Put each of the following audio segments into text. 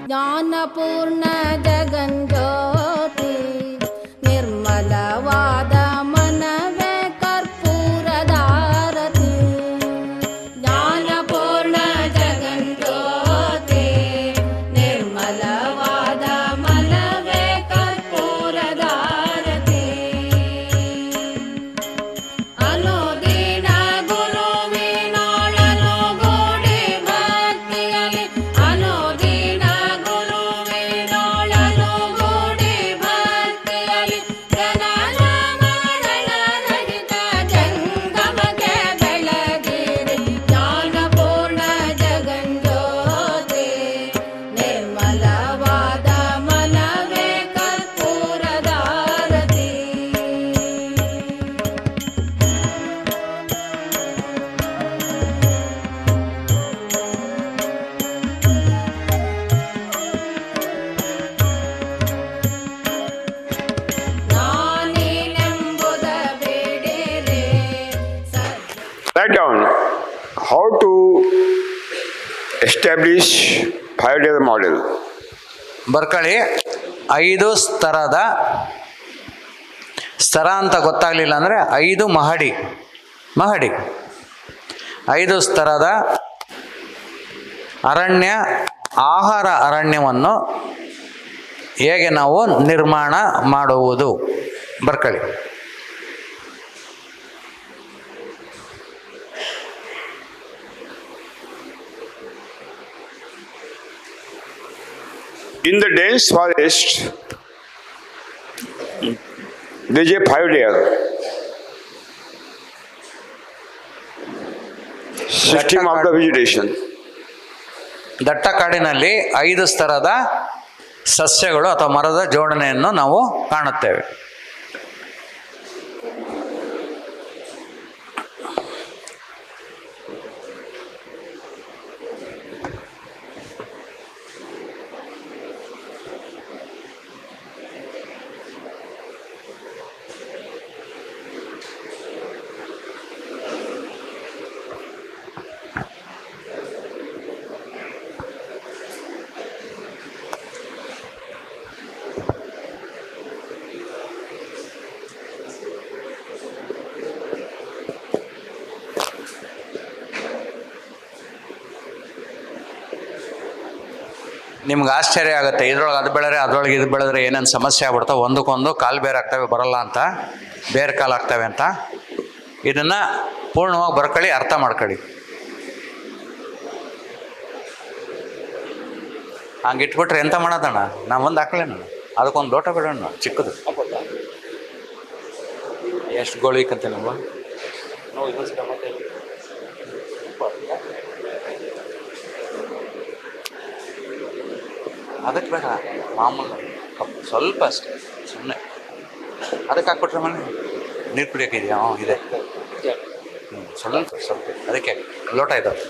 ಜ್ಞಾನಪೂರ್ಣ ಜಗಜ್ಯೋತಿ ನಿರ್ಮಲವಾದ ಮನವೇ ಕರ್ಪೂರದಾರತಿ. ಜ್ಞಾನಪೂರ್ಣ ಜಗಜ್ಯೋತಿ ನಿರ್ಮಲವಾದ ಮನವೇ ಕರ್ಪೂರದಾರತಿ. ಅನುದಿನ ಗುರುವಿನೊಳನು ಗೂಡಿ ಭಕ್ತಿಯಲಿ, ಅನುದಿನ ಗುರುವಿನೊಳನು ಗೂಡಿ ಭಕ್ತಿಯಲಿ, ಜನನ ಮರಣ ರಹಿತ ಜಂಗಮಕ್ಕೆ ಬೆಳಗಿರಿ. ಜ್ಞಾನಪೂರ್ಣ ಜಗಜ್ಯೋತಿ ನಿರ್ಮಲವಾದ ಮನವೇ ಕರ್ಪೂರದಾರತಿ. ನಾನೇನೆಂಬುದ ಬೇಡಿರೆ Write down how to establish 5-day model. ಬರ್ಕೊಳ್ಳಿ. 5 ಸ್ತರದ ಸ್ತರ ಅಂತ ಗೊತ್ತಾಗಲಿಲ್ಲ ಅಂದರೆ 5 ಮಹಡಿ 5 ಸ್ತರದ ಅರಣ್ಯ ಆಹಾರ ಅರಣ್ಯವನ್ನು ಹೇಗೆ ನಾವು ನಿರ್ಮಾಣ ಮಾಡುವುದು ಬರ್ಕೊಳ್ಳಿ. In the dense forest, there is a 5-layer system of the vegetation. ದಟ್ಟ ಕಾಡಿನಲ್ಲಿ 5 ಸ್ತರದ ಸಸ್ಯಗಳು ಅಥವಾ ಮರದ ಜೋಡಣೆಯನ್ನು ನಾವು ಕಾಣುತ್ತೇವೆ. ನಿಮ್ಗೆ ಆಶ್ಚರ್ಯ ಆಗುತ್ತೆ, ಇದ್ರೊಳಗೆ ಅದು ಬೆಳೆದ್ರೆ ಅದ್ರೊಳಗೆ ಇದು ಬೆಳೆದ್ರೆ ಏನೇನು ಸಮಸ್ಯೆ ಆಗ್ಬಿಡ್ತಾವೆ, ಒಂದಕ್ಕೊಂದು ಕಾಲು ಬೇರೆ ಆಗ್ತವೆ, ಬರಲ್ಲ ಅಂತ, ಬೇರೆ ಕಾಲು ಆಗ್ತವೆ ಅಂತ. ಇದನ್ನು ಪೂರ್ಣವಾಗಿ ಬರ್ಕೊಳ್ಳಿ, ಅರ್ಥ ಮಾಡ್ಕೊಳ್ಳಿ. ಹಂಗೆ ಇಟ್ಬಿಟ್ರೆ ಎಂತ ಮಾಡೋದಣ್ಣ, ನಾ ಒಂದು ಹಾಕ್ಲೇನ, ಅದಕ್ಕೊಂದು ಲೋಟ ಬಿಡೋಣ ಚಿಕ್ಕದು. ಎಷ್ಟು ಗೋಳಿಕಂತೆ ನಾವು ಅದಕ್ಕೆ ಬೇಡ, ಮಾಮೂಲು ಕಪ್ಪು ಸ್ವಲ್ಪ ಅಷ್ಟೇ, ಸುಮ್ಮನೆ ಅದಕ್ಕೆ ಹಾಕ್ಬಿಟ್ರೆ ಮನೆ ನೀರು ಕುಡಿಯೋಕ್ಕಿದೆಯಾ? ಇದೆ. ಸ್ವಲ್ಪ ಅದಕ್ಕೆ ಲೋಟ ಇದ್ದಾವೆ.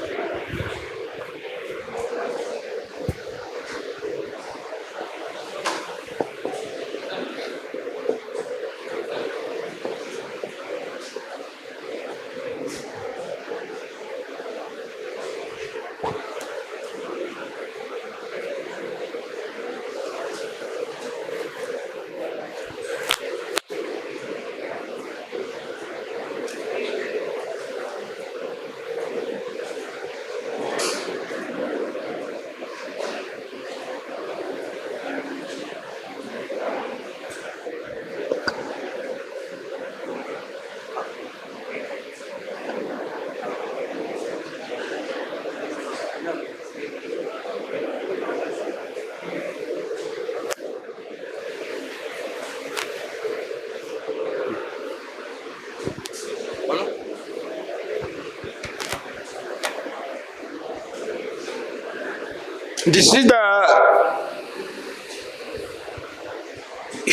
This is the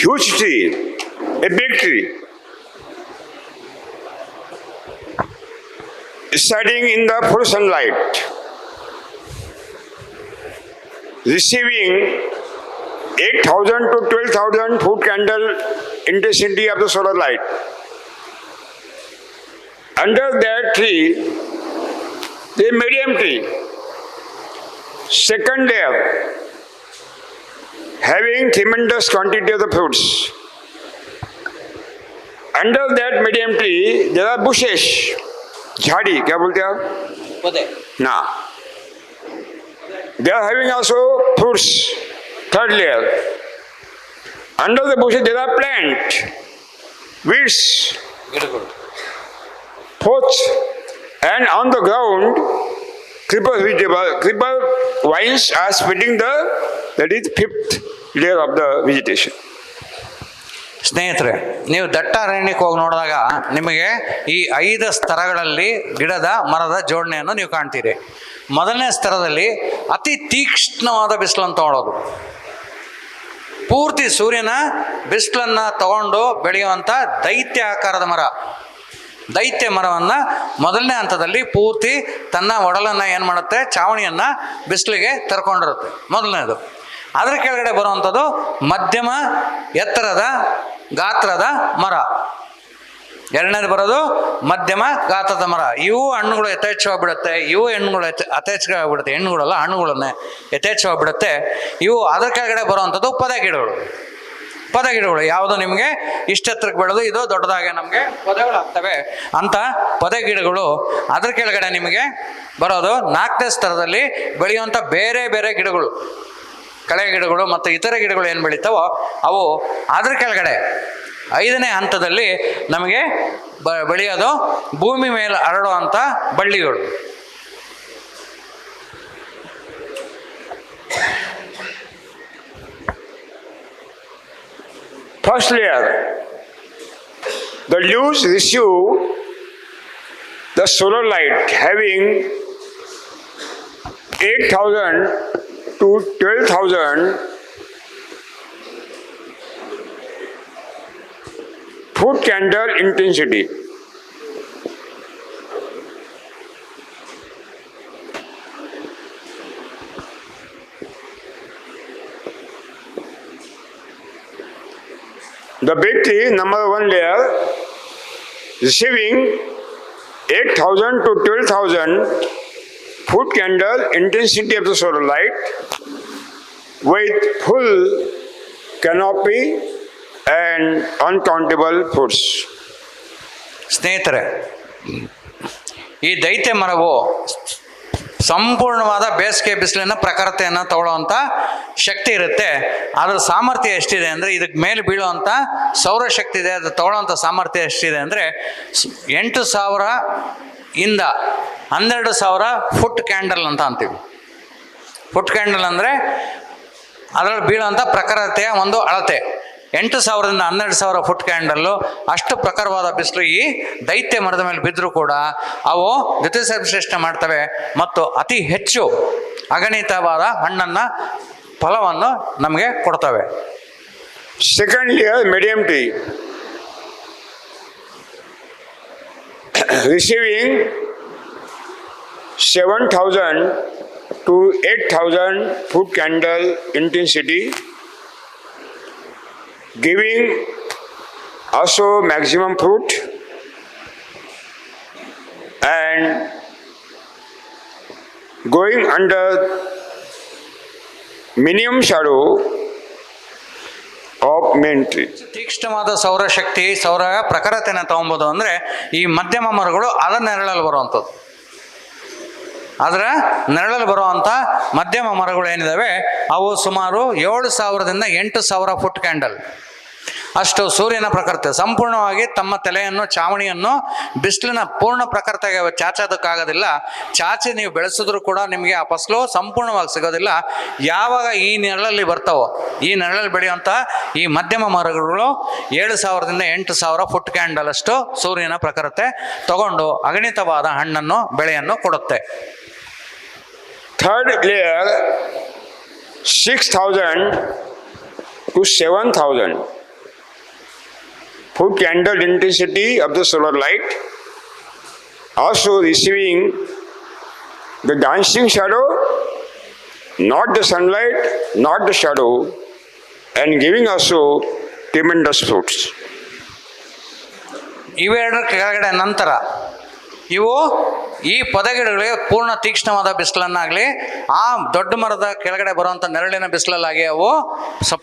huge tree, a big tree, standing in the full sunlight, receiving 8,000 to 12,000 foot candle intensity of the solar light. Under that tree, the medium tree. Second layer, having tremendous quantity of the fruits. Under that medium tree, there are bushes. झाड़ी क्या बोलते हैं आप? ना. They are having also fruits. Third layer. Under the bushes there are plant, weeds. ಗಿಡಗಳು. Fourth, and on the ground, creeper vines are spreading that is fifth layer of the vegetation. ಸ್ನೇಹಿತರೆ, ನೀವು ದಟ್ಟ ಅರಣ್ಯಕ್ಕೆ ಹೋಗಿ ನೋಡಿದಾಗ ನಿಮಗೆ ಈ 5 ಸ್ತರಗಳಲ್ಲಿ ಗಿಡದ ಮರದ ಜೋಡಣೆಯನ್ನು ನೀವು ಕಾಣ್ತೀರಿ. ಮೊದಲನೇ ಸ್ತರದಲ್ಲಿ ಅತಿ ತೀಕ್ಷ್ಣವಾದ ಬಿಸಿಲನ್ನು ತಗೊಳ್ಳೋದು. ಪೂರ್ತಿ ಸೂರ್ಯನ ಬಿಸಿಲನ್ನು ತಗೊಂಡು ಬೆಳೆಯುವಂಥ ದೈತ್ಯ ಆಕಾರದ ಮರ. ದೈತ್ಯ ಮರವನ್ನು ಮೊದಲನೇ ಹಂತದಲ್ಲಿ ಪೂರ್ತಿ ತನ್ನ ಒಡಲನ್ನು ಏನು ಮಾಡುತ್ತೆ, ಚಾವಣಿಯನ್ನು ಬಿಸಿಲಿಗೆ ತರ್ಕೊಂಡಿರುತ್ತೆ, ಮೊದಲನೇದು. ಅದರ ಕೆಳಗಡೆ ಬರುವಂಥದ್ದು ಮಧ್ಯಮ ಎತ್ತರದ ಗಾತ್ರದ ಮರ. ಎರಡನೇದು ಬರೋದು ಮಧ್ಯಮ ಗಾತ್ರದ ಮರ. ಇವು ಹಣ್ಣುಗಳು ಯಥೇಚ್ಛವಾಗಿಬಿಡುತ್ತೆ, ಇವು ಹಣ್ಣುಗಳು ಯಥೇಚ್ಛವಾಗಿಬಿಡುತ್ತೆ, ಹೆಣ್ಣುಗಳಲ್ಲ ಹಣ್ಣುಗಳನ್ನೇ ಯಥೇಚ್ಛವಾಗಿಬಿಡುತ್ತೆ. ಇವು ಅದರ ಕೆಳಗಡೆ ಬರುವಂಥದ್ದು ಪೊದೆಗಿಡಗಳು. ಪೊದೆಗಿಡಗಳು ಯಾವುದು ನಿಮಗೆ ಇಷ್ಟೆತ್ತರಕ್ಕೆ ಬೆಳೆದು ಇದು ದೊಡ್ಡದಾಗೆ ನಮಗೆ ಪೊದೆಗಳಾಗ್ತವೆ ಅಂತ ಪೊದೆಗಿಡಗಳು. ಅದ್ರ ಕೆಳಗಡೆ ನಿಮಗೆ ಬರೋದು 4ನೇ ಸ್ತರದಲ್ಲಿ ಬೆಳೆಯುವಂಥ ಬೇರೆ ಬೇರೆ ಗಿಡಗಳು, ಕಳೆ ಗಿಡಗಳು ಮತ್ತು ಇತರ ಗಿಡಗಳು ಏನು ಬೆಳೀತಾವೋ ಅವು. ಅದ್ರ ಕೆಳಗಡೆ 5ನೇ ಹಂತದಲ್ಲಿ ನಮಗೆ ಬೆಳೆಯೋದು ಭೂಮಿ ಮೇಲೆ ಹರಡುವಂಥ ಬಳ್ಳಿಗಳು. First layer, the leaves receive the solar light having 8,000 to 12,000 foot candle intensity. The big tree, number 1 layer, receiving 8,000 to 12,000 foot candle intensity of the solar light with full canopy and uncountable fruits. ಸ್ನೇಹಿತರೆ, ಈ ದೈತ್ಯ ಮರವು ಸಂಪೂರ್ಣವಾದ ಬೇಸಿಗೆ ಬಿಸಿಲಿನ ಪ್ರಖರತೆಯನ್ನು ತಗೊಳ್ಳುವಂಥ ಶಕ್ತಿ ಇರುತ್ತೆ. ಅದರ ಸಾಮರ್ಥ್ಯ ಎಷ್ಟಿದೆ ಅಂದರೆ, ಇದಕ್ಕೆ ಮೇಲೆ ಬೀಳುವಂಥ ಸೌರಶಕ್ತಿ ಇದೆ, ಅದು ತಗೊಳ್ಳುವಂಥ ಸಾಮರ್ಥ್ಯ ಎಷ್ಟಿದೆ ಅಂದರೆ 8,000 ಇಂದ 12,000 ಫುಟ್ ಕ್ಯಾಂಡಲ್ ಅಂತ ಅಂತೀವಿ. ಫುಟ್ ಕ್ಯಾಂಡಲ್ ಅಂದರೆ ಅದರಲ್ಲಿ ಬೀಳುವಂಥ ಪ್ರಖರತೆಯ ಒಂದು ಅಳತೆ. 8,000ರಿಂದ 12,000 ಫುಟ್ ಕ್ಯಾಂಡಲ್ಲು. ಅಷ್ಟು ಪ್ರಖರವಾದ ಬಿಸಿಲು ಈ ದೈತ್ಯ ಮರದ ಮೇಲೆ ಬಿದ್ದರೂ ಕೂಡ ಅವು ದ್ಯುತಿಸಂಶ್ಲೇಷಣೆ ಮಾಡ್ತವೆ ಮತ್ತು ಅತಿ ಹೆಚ್ಚು ಅಗಣಿತವಾದ ಹಣ್ಣನ್ನು, ಫಲವನ್ನು ನಮಗೆ ಕೊಡ್ತವೆ. Second layer, medium tree, receiving 7,000 to 8,000 foot candle intensity, giving also maximum fruit and going under minimum shadow of main tree. ತೀಕ್ಷ್ಣವಾದ ಸೌರಶಕ್ತಿ, ಸೌರ ಪ್ರಖರತೆಯನ್ನು ತಗೊಬೋದು ಅಂದರೆ ಈ ಮಧ್ಯಮ ಮರಗಳು ಅದರ ನೆರಳಲ್ಲಿ ಬರುವಂಥದ್ದು. ಅದರ ನೆರಳಲ್ಲಿ ಬರುವಂಥ ಮಧ್ಯಮ ಮರಗಳು ಏನಿದ್ದಾವೆ ಅವು ಸುಮಾರು 7,000ದಿಂದ 8,000 ಫುಟ್ ಕ್ಯಾಂಡಲ್ ಅಷ್ಟು ಸೂರ್ಯನ ಪ್ರಖರತೆ ಸಂಪೂರ್ಣವಾಗಿ ತಮ್ಮ ತಲೆಯನ್ನು, ಚಾವಣಿಯನ್ನು ಬಿಸಿಲಿನ ಪೂರ್ಣ ಪ್ರಖರತೆಗೆ ಚಾಚೋದಕ್ಕಾಗೋದಿಲ್ಲ. ಚಾಚಿ ನೀವು ಬೆಳೆಸಿದ್ರು ಕೂಡ ನಿಮಗೆ ಆ ಫಸಲು ಸಂಪೂರ್ಣವಾಗಿ ಸಿಗೋದಿಲ್ಲ. ಯಾವಾಗ ಈ ನೆರಳಲ್ಲಿ ಬರ್ತಾವೋ, ಈ ನೆರಳಲ್ಲಿ ಬೆಳೆಯುವಂಥ ಈ ಮಧ್ಯಮ ಮರಗಳು 7,000ದಿಂದ 8,000 ಫುಟ್ ಕ್ಯಾಂಡಲ್ ಅಷ್ಟು ಸೂರ್ಯನ ಪ್ರಖರತೆ ತಗೊಂಡು ಅಗಣಿತವಾದ ಹಣ್ಣನ್ನು, ಬೆಳೆಯನ್ನು ಕೊಡುತ್ತೆ. Third layer, 6,000 to 7,000 foot candle intensity of the solar light, also receiving the dancing shadow, not the sunlight, not the shadow, and giving also tremendous fruits. ಇವೆರಡರ ಕೆಳಗಡೆ ನಂತರ ಇವು ಈ ಪೊದೆಗಿಡಗಳಿಗೆ ಪೂರ್ಣ ತೀಕ್ಷ್ಣವಾದ ಬಿಸಿಲನ್ನಾಗಲಿ ಆ ದೊಡ್ಡ ಮರದ ಕೆಳಗಡೆ ಬರುವಂಥ ನೆರಳಿನ ಬಿಸಿಲಲ್ಲಾಗಿ ಅವು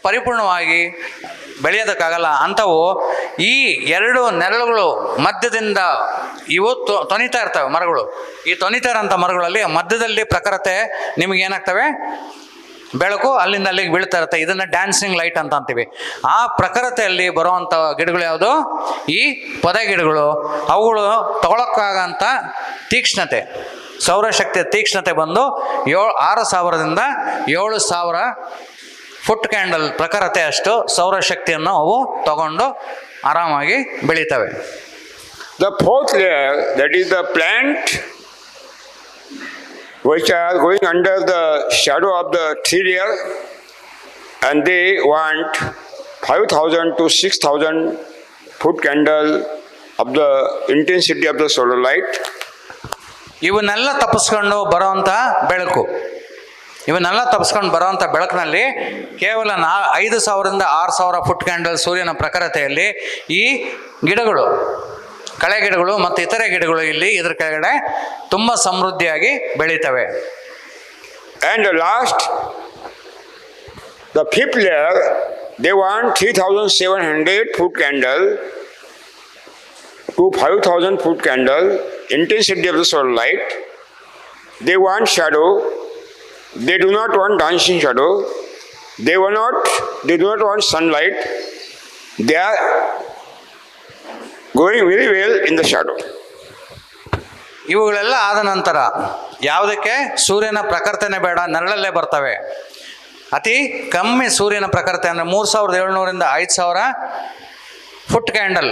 ಪರಿಪೂರ್ಣವಾಗಿ ಬೆಳೆಯೋದಕ್ಕಾಗಲ್ಲ. ಅಂಥವು ಈ ಎರಡು ನೆರಳುಗಳು ಮಧ್ಯದಿಂದ ಇವು ತೊನಿತಾ ಇರ್ತವೆ ಮರಗಳು. ಈ ತೊನಿತಾ ಇರೋಂಥ ಮರಗಳಲ್ಲಿ ಮಧ್ಯದಲ್ಲಿ ಪ್ರಖರತೆ ನಿಮಗೆ ಏನಾಗ್ತವೆ, ಬೆಳಕು ಅಲ್ಲಿಂದ ಅಲ್ಲಿಗೆ ಬೀಳ್ತಾ ಇರುತ್ತೆ. ಇದನ್ನು ಡ್ಯಾನ್ಸಿಂಗ್ ಲೈಟ್ ಅಂತ ಅಂತೀವಿ. ಆ ಪ್ರಖರತೆಯಲ್ಲಿ ಬರುವಂಥ ಗಿಡಗಳು ಯಾವುದು, ಈ ಪೊದೆ ಗಿಡಗಳು. ಅವುಗಳು ತಗೊಳಕ್ಕಾಗಂಥ ತೀಕ್ಷ್ಣತೆ, ಸೌರಶಕ್ತಿಯ ತೀಕ್ಷ್ಣತೆ ಬಂದು 6,000ದಿಂದ 7,000 ಫುಟ್ ಕ್ಯಾಂಡಲ್ ಪ್ರಖರತೆ ಅಷ್ಟು ಸೌರಶಕ್ತಿಯನ್ನು ಅವು ತಗೊಂಡು ಆರಾಮಾಗಿ ಬೆಳೀತವೆ. The fourth layer, that is the plant which are going under the shadow of the tree layer, and they want 5,000 to 6,000 foot candle of the intensity of the solar light. ಇವನ್ನೆಲ್ಲ ತಪ್ಪಿಸ್ಕೊಂಡು ಬರೋವಂಥ ಬೆಳಕು, ಇವನ್ನೆಲ್ಲ ತಪ್ಪಿಸ್ಕೊಂಡು ಬರೋವಂಥ ಬೆಳಕಿನಲ್ಲಿ ಕೇವಲ 5,000ರಿಂದ 6,000 ಫುಟ್ ಕ್ಯಾಂಡಲ್ ಸೂರ್ಯನ ಪ್ರಖರತೆಯಲ್ಲಿ ಈ ಗಿಡಗಳು, ಕಳೆ ಗಿಡಗಳು ಮತ್ತು ಇತರೆ ಗಿಡಗಳು ಇಲ್ಲಿ ಇದ್ರ ಕೆಳಗಡೆ ತುಂಬ ಸಮೃದ್ಧಿಯಾಗಿ ಬೆಳೀತವೆ. And the last, the fifth layer, they want 3,700 foot candle to 5,000 foot candle intensity of the solar light. They want shadow. They do not want dancing shadow. They do not want sunlight. They are going very well in the shadow. ಇವುಗಳೆಲ್ಲ ಆದ ನಂತರ ಯಾವುದಕ್ಕೆ ಸೂರ್ಯನ ಪ್ರಖರತೆನೇ ಬೇಡ, ನೆರಳಲ್ಲೇ ಬರ್ತವೆ. ಅತಿ ಕಮ್ಮಿ ಸೂರ್ಯನ ಪ್ರಖರತೆ ಅಂದರೆ 3,700ರಿಂದ 5,000 ಫುಟ್ ಕ್ಯಾಂಡಲ್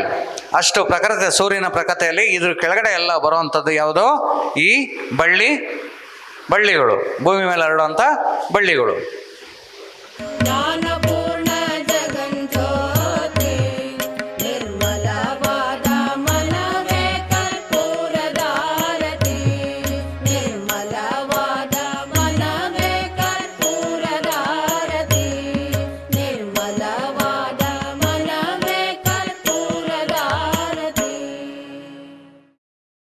ಅಷ್ಟು ಪ್ರಖರತೆ ಸೂರ್ಯನ ಪ್ರಖರತೆಯಲ್ಲಿ ಇದ್ರ ಕೆಳಗಡೆ ಎಲ್ಲ ಬರುವಂಥದ್ದು ಯಾವುದು, ಈ ಬಳ್ಳಿಗಳು, ಭೂಮಿ ಮೇಲೆ ಹರಡುವಂಥ ಬಳ್ಳಿಗಳು. ಜ್ಞಾನ